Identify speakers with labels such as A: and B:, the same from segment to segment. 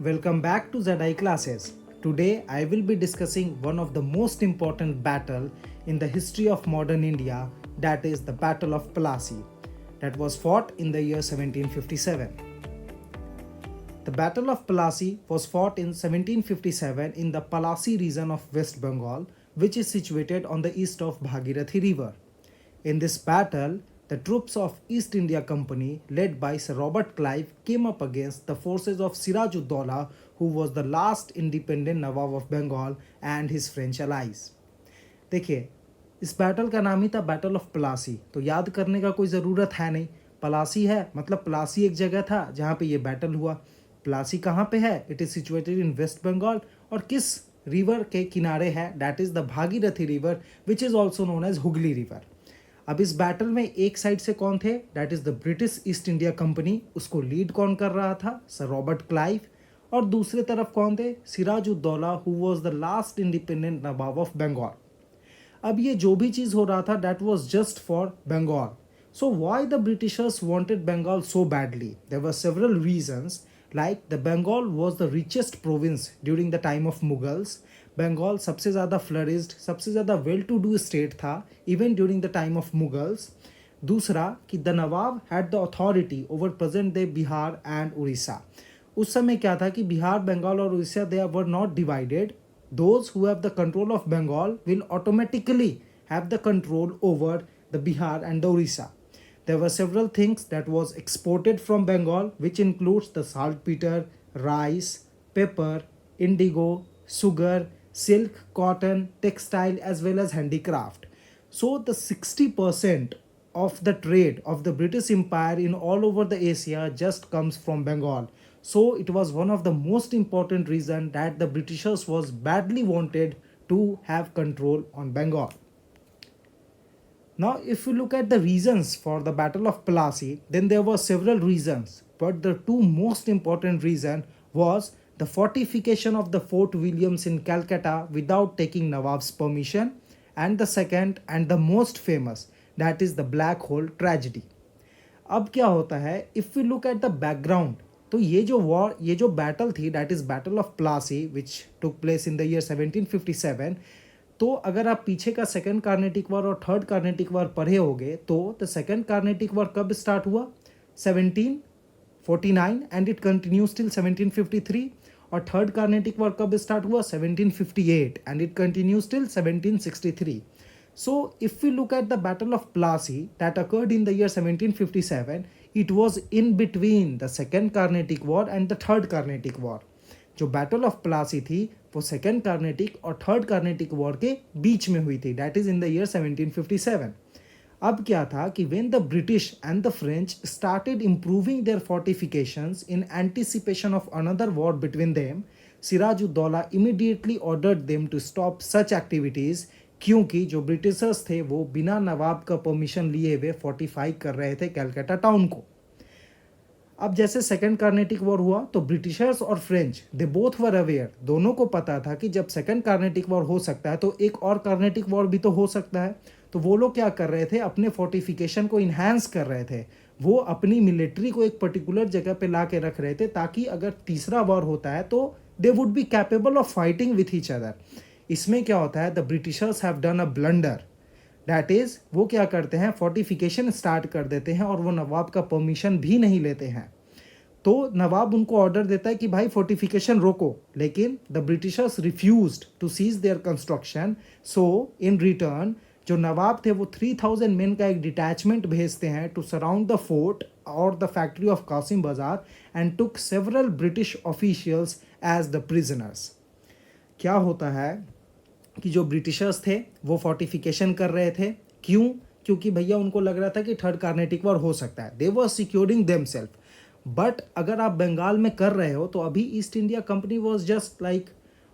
A: Welcome back to ZI classes. Today I will be discussing one of the most important battle in the history of modern India, that is the Battle of Plassey, that was fought in the year 1757. The Battle of Plassey was fought in 1757 in the Palasi region of West Bengal, which is situated on the east of Bhagirathi River. In this battle, the troops of East India Company, led by Sir Robert Clive, came up against the forces of Siraj-ud-Dौला, who was the last independent Nawab of Bengal, and his French allies. देखिए, इस battle का नाम ही था battle of Plassey, तो याद करने का कोई ज़रूरत है नहीं. प्लासी है मतलब प्लासी एक जगह था जहाँ पे ये बैटल हुआ. प्लासी कहाँ पे है? It is situated in West Bengal. और किस रिवर के किनारे है? That is the Bhagirathi river, which is also known as Hooghly river. अब इस बैटल में एक साइड से कौन थे? That is the British East India Company. उसको लीड कौन कर रहा था? Sir Robert Clive. और दूसरे तरफ कौन थे? Siraj-ud-Daulah, who was the last independent nawab of Bengal. अब ये जो भी चीज़ हो रहा था that was just for Bengal. So why the Britishers wanted Bengal so badly? There were several reasons. Like the Bengal was the richest province during the time of Mughals. Bengal सबसे ज़्यादा फ्लरिस्ड, सबसे ज़्यादा वेल टू डू स्टेट था even during the time of Mughals. दूसरा कि the nawab had the authority over present day Bihar and Orissa. उस समय क्या था कि बिहार, बंगाल और Orissa they were not divided. Those who have the control of Bengal will automatically have the control over the Bihar and the Orissa. There were several things that was exported from Bengal, which includes the saltpeter, rice, pepper, indigo, sugar, silk, cotton, textile, as well as handicraft. So the 60% of the trade of the British Empire in all over the Asia just comes from Bengal. So it was one of the most important reason that the Britishers was badly wanted to have control on Bengal. Now if you look at the reasons for the Battle of Plassey, then there were several reasons, but the two most important reason was the fortification of the Fort Williams in Calcutta without taking Nawab's permission, and the second and the most famous, that is the Black Hole tragedy. अब क्या होता है, if we look at the background, तो ये जो war, ये जो battle थी, that is battle of Plassey which took place in the year 1757. तो अगर आप पीछे का सेकंड कार्नेटिक वॉर और थर्ड कार्नेटिक वॉर पढ़े होगे तो द सेकंड कार्नेटिक वॉर कब स्टार्ट हुआ? 1749 एंड इट कंटिन्यूज टिल 1753. और थर्ड कार्नेटिक वॉर कब स्टार्ट हुआ? 1758 and it continues till 1763. So if we look at the Battle of Plassey that occurred in the year 1757, it was in between the Second Carnatic War and the Third Carnatic War. जो Battle of Plassey थी वो Second Carnatic और Third Carnatic War के बीच में हुई थी, that is in the year 1757. अब क्या था कि when the British and the French started improving their fortifications in anticipation of another war between them, Siraj-ud-Dौla immediately ordered them to stop such activities, क्योंकि जो ब्रिटिशर्स थे वो बिना नवाब का परमिशन लिए हुए फोर्टिफाई कर रहे थे कैलकाटा टाउन को. अब जैसे सेकंड कार्नेटिक वॉर हुआ तो ब्रिटिशर्स और French they both were aware, दोनों को पता था कि जब सेकंड कार्नेटिक वॉर हो सकता है तो एक और कार्नेटिक वॉर भी तो हो सकता है. तो वो लोग क्या कर रहे थे? अपने फोर्टिफिकेशन को इन्हांस कर रहे थे. वो अपनी मिलिट्री को एक पर्टिकुलर जगह पे ला के रख रहे थे ताकि अगर तीसरा वॉर होता है तो they would be capable of fighting with each other. इसमें क्या होता है? The Britishers have done a blunder, that is वो क्या करते हैं? फोर्टिफिकेशन स्टार्ट कर देते हैं और वो नवाब का परमिशन भी नहीं लेते हैं. तो नवाब उनको ऑर्डर देता है कि भाई फोर्टिफिकेशन रोको, लेकिन the Britishers refused to cease their construction. So in return जो नवाब थे वो 3000 मेन का एक डिटैचमेंट भेजते हैं टू सराउंड द फोर्ट और the factory of Kasim Bazar and took several British officials as the prisoners. क्या होता है कि जो ब्रिटिशर्स थे वो फोर्टिफिकेशन कर रहे थे. क्यों? क्योंकि भैया उनको लग रहा था कि थर्ड कार्नेटिक वॉर हो सकता है. They were securing themselves. But अगर आप बंगाल में कर रहे हो तो अभी East India Company was just like,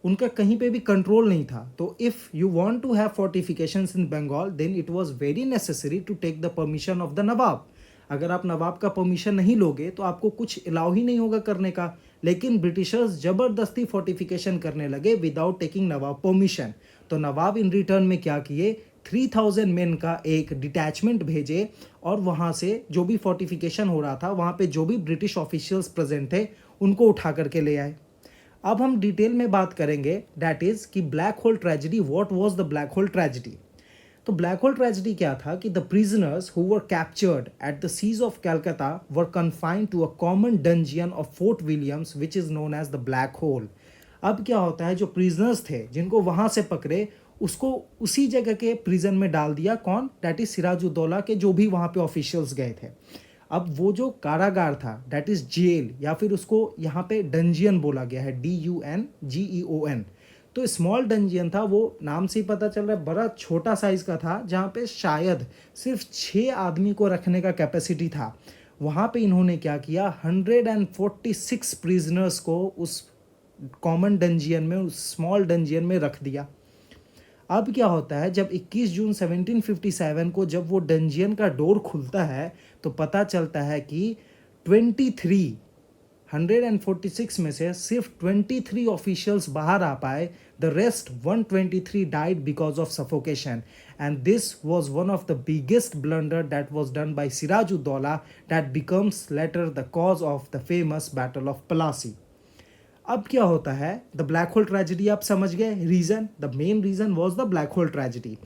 A: उनका कहीं पे भी कंट्रोल नहीं था. तो if you want to have fortifications in Bengal then it was very necessary to take the permission of the nawab. अगर आप नवाब का परमिशन नहीं लोगे तो आपको कुछ अलाउ ही नहीं होगा करने का. लेकिन ब्रिटिशर्स ज़बरदस्ती फोर्टिफिकेशन करने लगे विदाउट टेकिंग नवाब परमिशन. तो नवाब इन रिटर्न में क्या किए? 3000 मेन का एक डिटैचमेंट भेजे और वहाँ से जो भी फोर्टिफिकेशन हो रहा था वहाँ पे जो भी ब्रिटिश ऑफिशियल्स प्रेजेंट थे उनको उठा करके ले आए. अब हम डिटेल में बात करेंगे, दैट इज कि black hole tragedy, what was the black hole tragedy. तो ब्लैक होल ट्रेजेडी क्या था कि the prisoners who were captured at the siege of Calcutta were confined to a common dungeon of fort Williams which is known as the black hole. अब क्या होता है, जो prisoners थे जिनको वहां से पकड़े उसको उसी जगह के प्रिजन में डाल दिया, कौन, दैट इज सिराजुद्दौला के जो भी वहां पे ऑफिशियल्स गए थे। अब वो जो कारागार था, दैट इज जेल, या फिर उसको यहाँ पे डंजियन बोला गया है, DUNGEON। तो स्मॉल डंजियन था, वो नाम से ही पता चल रहा है बड़ा छोटा साइज का था, जहाँ पे शायद सिर्फ 6 आदमी को रखने का कैपेसिटी था। वहाँ पे इन्होंने क्या किया, 146 प्रिजनर्स को उस कॉमन डंजियन में, उस स्मॉल डंजियन में रख दिया। अब क्या होता है, जब 21 जून 1757 को जब वो डंजियन का डोर खुलता है तो पता चलता है कि 23 146 में से सिर्फ 23 ऑफिशियल्स बाहर आ पाए। The rest 123 died because of suffocation, and this was one of the biggest blunder that was done by Sirajuddaula that becomes later the cause of the famous battle of Plassey. अब क्या होता है, द ब्लैक होल ट्रेजेडी आप समझ गए, reason, the main reason was the black hole tragedy.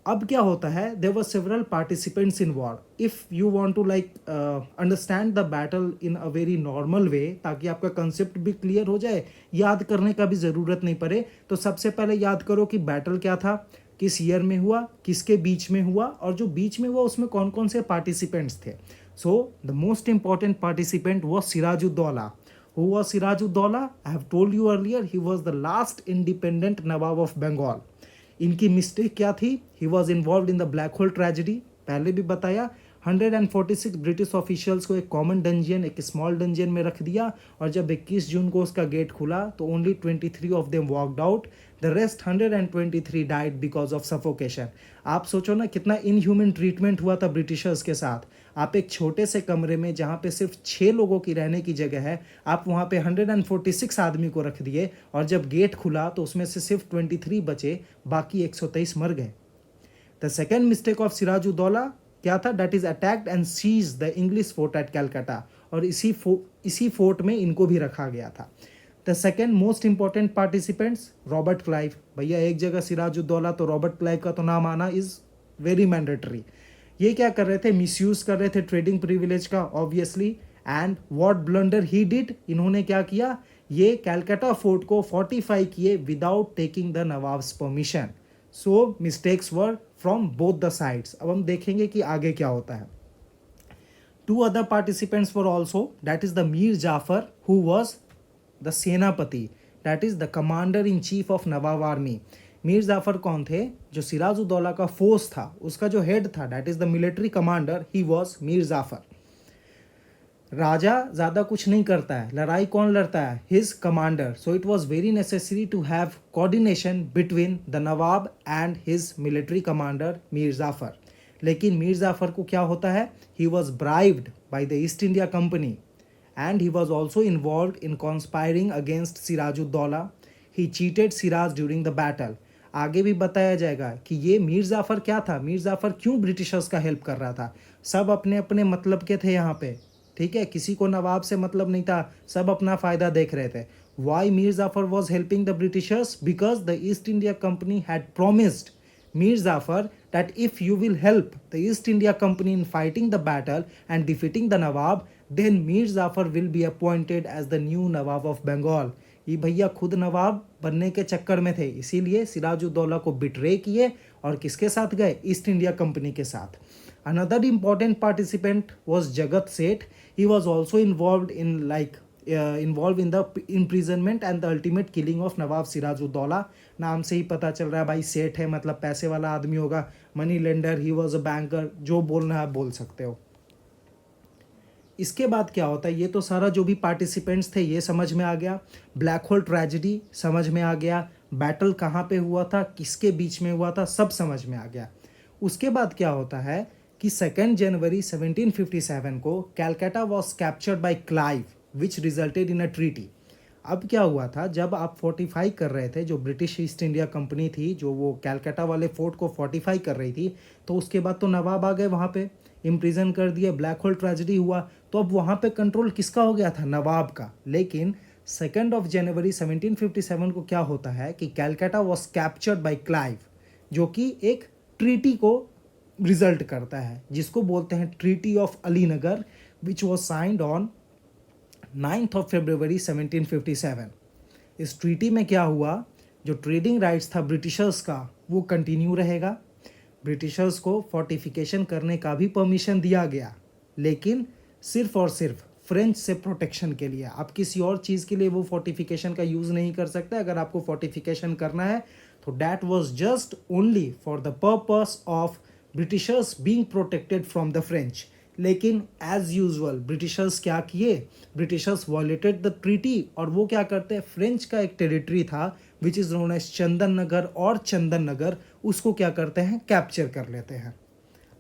A: अब क्या होता है, there were several participants in war. If you want to like understand the battle in a very normal way, ताकि आपका concept भी क्लियर हो जाए, याद करने का भी ज़रूरत नहीं पड़े, तो सबसे पहले याद करो कि बैटल क्या था, किस ईयर में हुआ, किसके बीच में हुआ, और जो बीच में हुआ उसमें कौन कौन से पार्टिसिपेंट्स थे। So the most important participant was Sirajuddaula. Who was Sirajuddaula? I have told you earlier, he was the last independent Nawab of Bengal. इनकी मिस्टेक क्या थी, he was involve in the black hole tragedy, पहले भी बताया। 146 British officials को एक common dungeon, एक small dungeon में रख दिया, और जब 21 जून को उसका गेट खुला तो only 23 of them walked out, the rest 123 died because of suffocation. आप सोचो ना कितना इनह्यूमन ट्रीटमेंट हुआ था ब्रिटिशर्स के साथ। आप एक छोटे से कमरे में जहाँ पे सिर्फ 6 लोगों की रहने की जगह है, आप वहाँ पे 146 आदमी को रख दिए, और जब गेट खुला तो उसमें से सिर्फ 23 बचे, बाकी 123 मर गए। The second mistake of Sirajuddaula क्या था, that is attacked and seize the English fort at Calcutta, और इसी फोर्ट में इनको भी रखा गया था। The second most important participants, Robert Clive. भैया एक जगह सिराजुद्दौला तो रॉबर्ट क्लाइव का तो नाम आना इज वेरी मैंडेटरी। ये क्या कर रहे थे, मिसयूज कर रहे थे ट्रेडिंग प्रिविलेज का obviously, and what blunder he did, इन्होंने क्या किया, ये कैलकाटा फोर्ट को फोर्टिफाई किए without taking the nawabs permission. So mistakes were from both the sides. अब हम देखेंगे कि आगे क्या होता है। 2 other participants were also, that is the Mir Jafar, who was the सेनापति, that is the commander in chief of nawab army. Mir Jafar कौन थे, जो सिराजुद्दौला का फोर्स था उसका जो हेड था, that is the military commander, he was Mir Jafar. राजा ज़्यादा कुछ नहीं करता है, लड़ाई कौन लड़ता है, his commander. So it was very necessary to have coordination between the nawab and his military commander Mir Jafar. लेकिन मीर जाफर को क्या होता है, he was bribed by the East India Company, and he was also involve in conspiring against Sirajuddaulah. He cheated Siraj during the battle. आगे भी बताया जाएगा कि ये मीर जाफर क्या था, मीर जाफर क्यों ब्रिटिशर्स का हेल्प कर रहा था। सब अपने अपने मतलब के थे यहाँ पे, ठीक है, किसी को नवाब से मतलब नहीं था, सब अपना फ़ायदा देख रहे थे। Why Mir Jafar was helping the Britishers, because the East India Company had promised Mir Jafar that if you will help the East India Company in fighting the battle and defeating the Nawab, then Mir Jafar will be appointed as the new Nawab of Bengal. ये भैया खुद नवाब बनने के चक्कर में थे, इसीलिए सिराजुद्दौला को बिट्रे किए और किसके साथ गए, ईस्ट इंडिया कंपनी के साथ। Another important participant was Jagat Seth. He was also involve in the imprisonment and the ultimate killing of nawab Sirajuddaulah. नाम से ही पता चल रहा है भाई, सेठ है मतलब पैसे वाला आदमी होगा, money lender, he was a banker, जो बोलना है आप बोल सकते हो। इसके बाद क्या होता है, ये तो सारा जो भी पार्टिसिपेंट्स थे ये समझ में आ गया, ब्लैक होल ट्रेजेडी समझ में आ गया, बैटल कहाँ पे हुआ था, किसके बीच में हुआ था, सब समझ में आ गया। उसके बाद क्या होता है कि 2 जनवरी 1757 को Calcutta was captured by Clive which resulted in a treaty. अब क्या हुआ था, जब आप फोर्टिफाई कर रहे थे, जो ब्रिटिश ईस्ट इंडिया कंपनी थी जो वो कैलकाटा वाले फोर्ट को फोर्टिफाई कर रही थी, तो उसके बाद तो नवाब आ गए, वहाँ पे इम्प्रिजन कर दिए, ब्लैक होल ट्रेजेडी हुआ, तो अब वहाँ पे कंट्रोल किसका हो गया था, नवाब का। लेकिन 2 जनवरी 1757 को क्या होता है कि Calcutta was captured by Clive, जो कि एक ट्रीटी को रिजल्ट करता है जिसको बोलते हैं treaty of Alinagar, which was signed on 9 फरवरी 1757। इस ट्रीटी में क्या हुआ, जो ट्रेडिंग राइट्स था ब्रिटिशर्स का वो कंटिन्यू रहेगा। ब्रिटिशर्स को फोर्टिफिकेशन करने का भी परमिशन दिया गया, लेकिन सिर्फ और सिर्फ फ्रेंच से प्रोटेक्शन के लिए। आप किसी और चीज़ के लिए वो फोर्टिफिकेशन का यूज़ नहीं कर सकते। अगर आपको फोर्टिफिकेशन करना है तो that was just only for the purpose of Britishers being protected from the French. लेकिन एज यूजुअल ब्रिटिशर्स क्या किए, ब्रिटिशर्स वॉयलेटेड द ट्रीटी, और वो क्या करते हैं, फ्रेंच का एक टेरिटरी था which is known as Chandan Nagar और चंदन नगर, उसको क्या करते हैं, कैप्चर कर लेते हैं।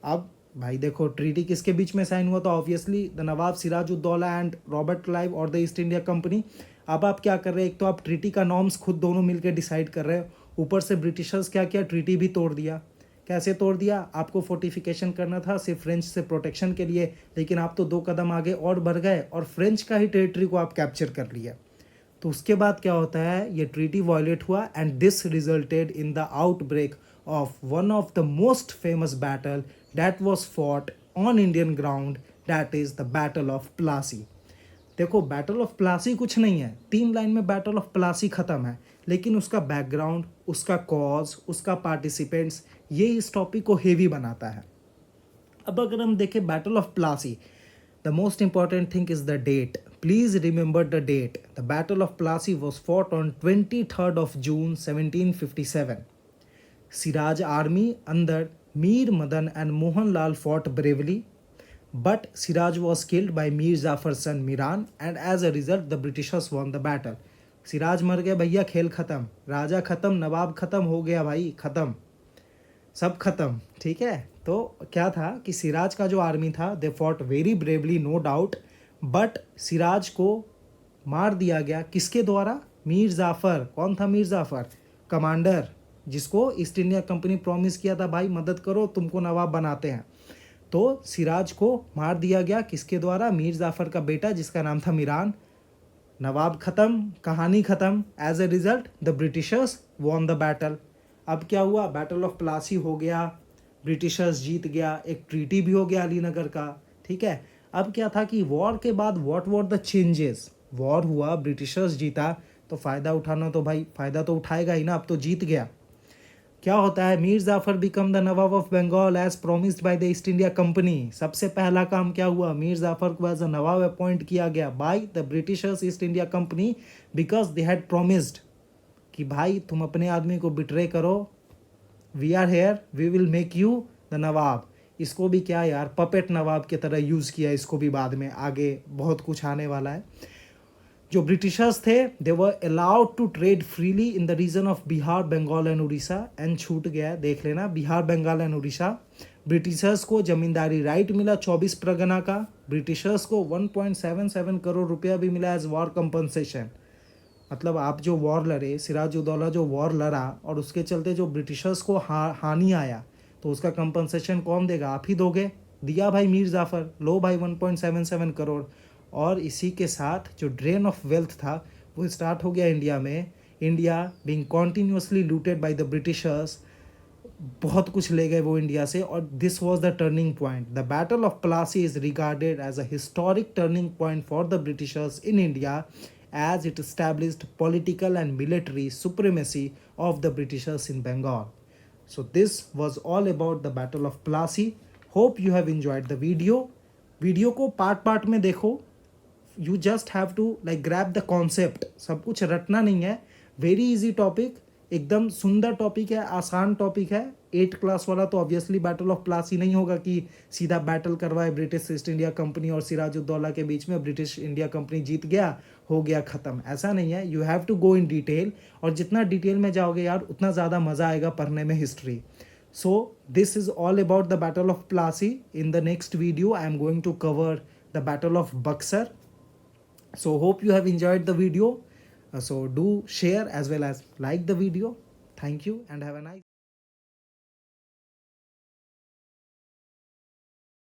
A: अब भाई देखो, ट्रीटी किसके बीच में साइन हुआ, तो obviously the nawab Sirajuddaula and Robert Clive और द ईस्ट इंडिया कंपनी। अब आप क्या कर रहे हैं, एक तो आप ट्रीटी का नॉर्म्स खुद दोनों मिलकर डिसाइड कर रहे हो, ऊपर से ब्रिटिशर्स क्या किया, ट्रीटी भी तोड़ दिया। कैसे तोड़ दिया, आपको फोर्टिफिकेशन करना था सिर्फ फ्रेंच से प्रोटेक्शन के लिए, लेकिन आप तो 2 कदम आगे और बढ़ गए और फ्रेंच का ही टेरिटरी को आप कैप्चर कर लिया। तो उसके बाद क्या होता है, ये ट्रीटी वायलेट हुआ and this resulted in the outbreak of one of the most famous battle that was fought on Indian ground, that is the battle of Plassey. देखो, बैटल ऑफ प्लासी कुछ नहीं है, 3 लाइन में बैटल ऑफ प्लासी खत्म है, लेकिन उसका बैकग्राउंड, उसका कॉज, उसका पार्टिसिपेंट्स, ये इस टॉपिक को हेवी बनाता है। अब अगर हम देखें battle of Plassey, the most important thing is the date. Please remember the date. The battle of Plassey was fought on 23 June 1757। Siraj army under Mir Madan and Mohan Lal fought bravely, but Siraj was killed by Mir Jafar's son Miran, and as a result the Britishers won the battle। Siraj मर गया भैया, खेल खत्म, राजा खत्म, नवाब खत्म, हो गया भाई, खत्म, सब खत्म। ठीक है, तो क्या था कि सिराज का जो आर्मी था they fought very bravely, no doubt, but Siraj को मार दिया गया किसके द्वारा, मीर जाफ़र। कौन था मीर जाफ़र, कमांडर, जिसको ईस्ट इंडिया कंपनी प्रॉमिस किया था, भाई मदद करो, तुमको नवाब बनाते हैं। तो सिराज को मार दिया गया किसके द्वारा, मीर जाफ़र का बेटा जिसका नाम था मीरान। नवाब ख़त्म, कहानी ख़त्म। As a result the Britishers won the battle. अब क्या हुआ, बैटल ऑफ प्लासी हो गया, ब्रिटिशर्स जीत गया, एक ट्रीटी भी हो गया अलीनगर का। ठीक है, अब क्या था कि वॉर के बाद what were the changes, war हुआ, ब्रिटिशर्स जीता, तो फ़ायदा उठाना, तो भाई फ़ायदा तो उठाएगा ही ना, अब तो जीत गया। क्या होता है, Mir Jafar became the nawab of Bengal as promised by the East India Company. सबसे पहला काम क्या हुआ, मीर जाफ़र को एज अ नवाब अपॉइंट किया गया by the Britishers East India Company, because they had promised कि भाई तुम अपने आदमी को बिट्रे करो, we are here, we will make you the nawab. इसको भी क्या यार, पपेट नवाब की तरह यूज़ किया, इसको भी बाद में आगे बहुत कुछ आने वाला है। जो ब्रिटिशर्स थे they were allowed to trade freely in the region of Bihar, Bengal and Orissa, and छूट गया, देख लेना, बिहार, बंगाल एंड उड़ीसा। ब्रिटिशर्स को जमींदारी राइट मिला 24 परगना का। ब्रिटिशर्स को 1.77 करोड़ रुपया भी मिला एज वॉर कंपनसेशन। मतलब आप जो वॉर लड़े, सिराजुद्दौला जो वॉर लड़ा और उसके चलते जो ब्रिटिशर्स को हानि आया, तो उसका कंपनसेशन कौन देगा, आप ही दोगे। दिया भाई मीर जाफ़र, लो भाई 1.77 करोड़। और इसी के साथ जो ड्रेन ऑफ वेल्थ था वो स्टार्ट हो गया इंडिया में। India being continuously looted by the Britishers, बहुत कुछ ले गए वो इंडिया से, और this was the turning point. The battle of Plassey is regarded as a historic turning point for the Britishers in India, as it established political and military supremacy of the Britishers in Bengal. So this was all about the Battle of Plassey. Hope you have enjoyed the video. Video को part में देखो, you just have to like grab the concept, सब कुछ रटना नहीं है। Very easy topic, एकदम सुंदर टॉपिक है, आसान टॉपिक है। 8th क्लास वाला तो ऑब्वियसली बैटल ऑफ प्लासी नहीं होगा कि सीधा बैटल करवाए ब्रिटिश ईस्ट इंडिया कंपनी और सिराजुद्दौला के बीच में, ब्रिटिश इंडिया कंपनी जीत गया, हो गया ख़त्म, ऐसा नहीं है। You have to go in detail, और जितना डिटेल में जाओगे यार उतना ज़्यादा मज़ा आएगा पढ़ने में history. So this is all about the Battle of Plassey. In the next video I am going to cover the Battle of Buxar. So hope you have enjoyed the video. So do share as well as like the video. Thank you and have a nice